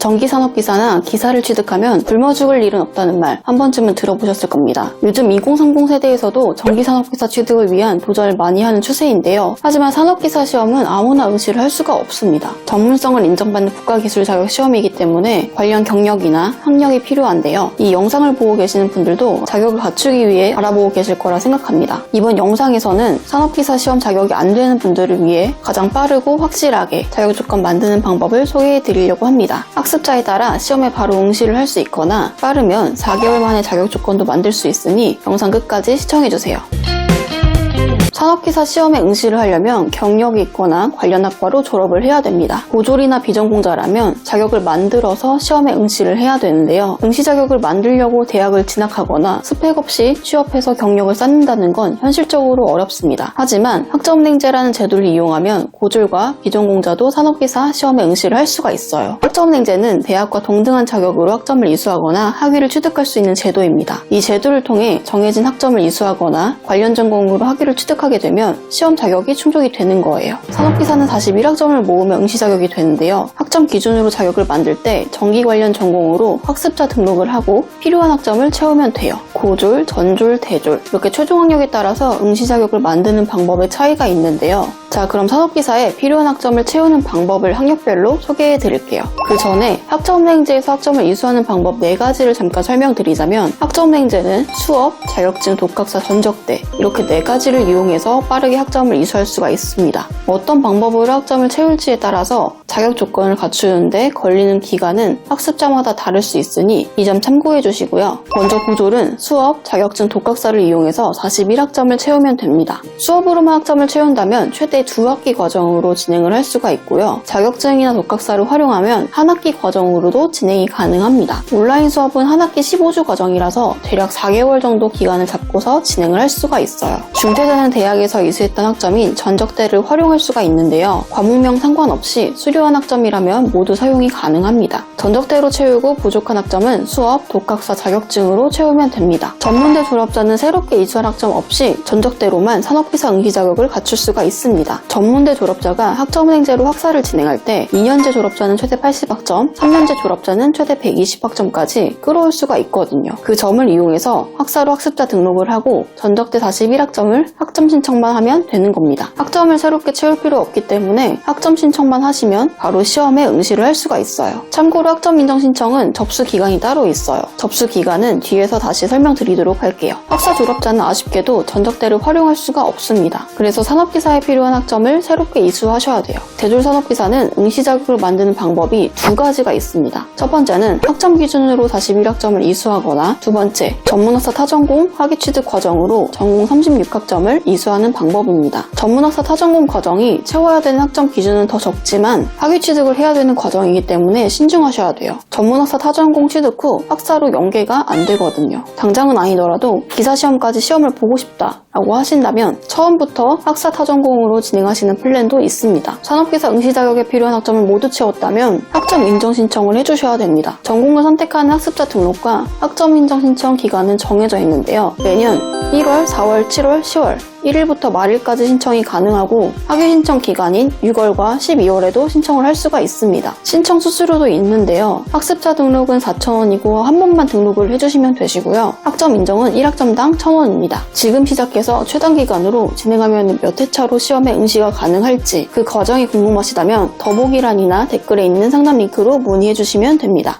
전기산업기사나 기사를 취득하면 굶어 죽을 일은 없다는 말 한 번쯤은 들어보셨을 겁니다. 요즘 2030 세대에서도 전기산업기사 취득을 위한 도전을 많이 하는 추세인데요. 하지만 산업기사 시험은 아무나 응시를 할 수가 없습니다. 전문성을 인정받는 국가기술 자격 시험이기 때문에 관련 경력이나 학력이 필요한데요. 이 영상을 보고 계시는 분들도 자격을 갖추기 위해 알아보고 계실 거라 생각합니다. 이번 영상에서는 산업기사 시험 자격이 안 되는 분들을 위해 가장 빠르고 확실하게 자격 조건 만드는 방법을 소개해 드리려고 합니다. 학습자에 따라 시험에 바로 응시를 할 수 있거나 빠르면 4개월 만에 자격 조건도 만들 수 있으니 영상 끝까지 시청해주세요. 산업기사 시험에 응시를 하려면 경력이 있거나 관련 학과로 졸업을 해야 됩니다. 고졸이나 비전공자라면 자격을 만들어서 시험에 응시를 해야 되는데요. 응시 자격을 만들려고 대학을 진학하거나 스펙 없이 취업해서 경력을 쌓는다는 건 현실적으로 어렵습니다. 하지만 학점은행제라는 제도를 이용하면 고졸과 비전공자도 산업기사 시험에 응시를 할 수가 있어요. 학점은행제는 대학과 동등한 자격으로 학점을 이수하거나 학위를 취득할 수 있는 제도입니다. 이 제도를 통해 정해진 학점을 이수하거나 관련 전공으로 학위를 취득하게 되면 시험 자격이 충족이 되는 거예요. 산업기사는 41학점을 모으면 응시 자격이 되는데요. 학점 기준으로 자격을 만들 때 전기 관련 전공으로 학습자 등록을 하고 필요한 학점을 채우면 돼요. 고졸, 전졸, 대졸 이렇게 최종 학력에 따라서 응시 자격을 만드는 방법의 차이가 있는데요. 자, 그럼 산업기사에 필요한 학점을 채우는 방법을 학력별로 소개해 드릴게요. 그 전에 학점은행제에서 학점을 이수하는 방법 4가지를 잠깐 설명드리자면 학점은행제는 수업, 자격증, 독학사, 전적대 이렇게 4가지를 이용해서 빠르게 학점을 이수할 수가 있습니다. 어떤 방법으로 학점을 채울지에 따라서 자격 조건을 갖추는데 걸리는 기간은 학습자마다 다를 수 있으니 이 점 참고해 주시고요. 먼저 고졸은 수업, 자격증, 독학사를 이용해서 41학점을 채우면 됩니다. 수업으로만 학점을 채운다면 최대 2학기 과정으로 진행을 할 수가 있고요. 자격증이나 독학사를 활용하면 한 학기 과정으로도 진행이 가능합니다. 온라인 수업은 한 학기 15주 과정이라서 대략 4개월 정도 기간을 잡고서 진행을 할 수가 있어요. 중퇴되는 대학에서 이수했던 학점인 전적대를 활용할 수가 있는데요. 과목명 상관없이 수료한 학점이라면 모두 사용이 가능합니다. 전적대로 채우고 부족한 학점은 수업, 독학사 자격증으로 채우면 됩니다. 전문대 졸업자는 새롭게 이수할 학점 없이 전적대로만 산업기사 응시 자격을 갖출 수가 있습니다. 전문대 졸업자가 학점은행제로 학사를 진행할 때 2년제 졸업자는 최대 80학점, 3년제 졸업자는 최대 120학점까지 끌어올 수가 있거든요. 그 점을 이용해서 학사로 학습자 등록을 하고 전적대 41학점을 학점 신청만 하면 되는 겁니다. 학점을 새롭게 채울 필요 없기 때문에 학점 신청만 하시면 바로 시험에 응시를 할 수가 있어요. 참고로 학점 인정 신청은 접수 기간이 따로 있어요. 접수 기간은 뒤에서 다시 설명드리도록 할게요. 학사 졸업자는 아쉽게도 전적대를 활용할 수가 없습니다. 그래서 산업기사에 필요한 학점을 새롭게 이수하셔야 돼요. 대졸 산업기사는 응시 자격을 만드는 방법이 2가지가 있습니다. 첫 번째는 학점 기준으로 41학점을 이수하거나 두 번째, 전문학사 타전공 학위 취득 과정으로 전공 36학점을 이수하는 방법입니다. 전문학사 타전공 과정이 채워야 되는 학점 기준은 더 적지만 학위 취득을 해야 되는 과정이기 때문에 신중하셔야 돼요. 전문학사 타전공 취득 후 학사로 연계가 안 되거든요. 당장은 아니더라도 기사시험까지 시험을 보고 싶다 라고 하신다면 처음부터 학사 타전공으로 진행하시는 플랜도 있습니다. 산업기사 응시 자격에 필요한 학점을 모두 채웠다면 학점 인정 신청을 해주셔야 됩니다. 전공을 선택하는 학습자 등록과 학점 인정 신청 기간은 정해져 있는데요. 매년 1월, 4월, 7월, 10월 1일부터 말일까지 신청이 가능하고 학위 신청 기간인 6월과 12월에도 신청을 할 수가 있습니다. 신청 수수료도 있는데요. 학습자 등록은 4,000원이고 한 번만 등록을 해주시면 되시고요. 학점 인정은 1학점당 1,000원입니다. 지금 시작해서 최단 기간으로 진행하면 몇 회차로 시험에 응시가 가능할지 그 과정이 궁금하시다면 더보기란이나 댓글에 있는 상담 링크로 문의해주시면 됩니다.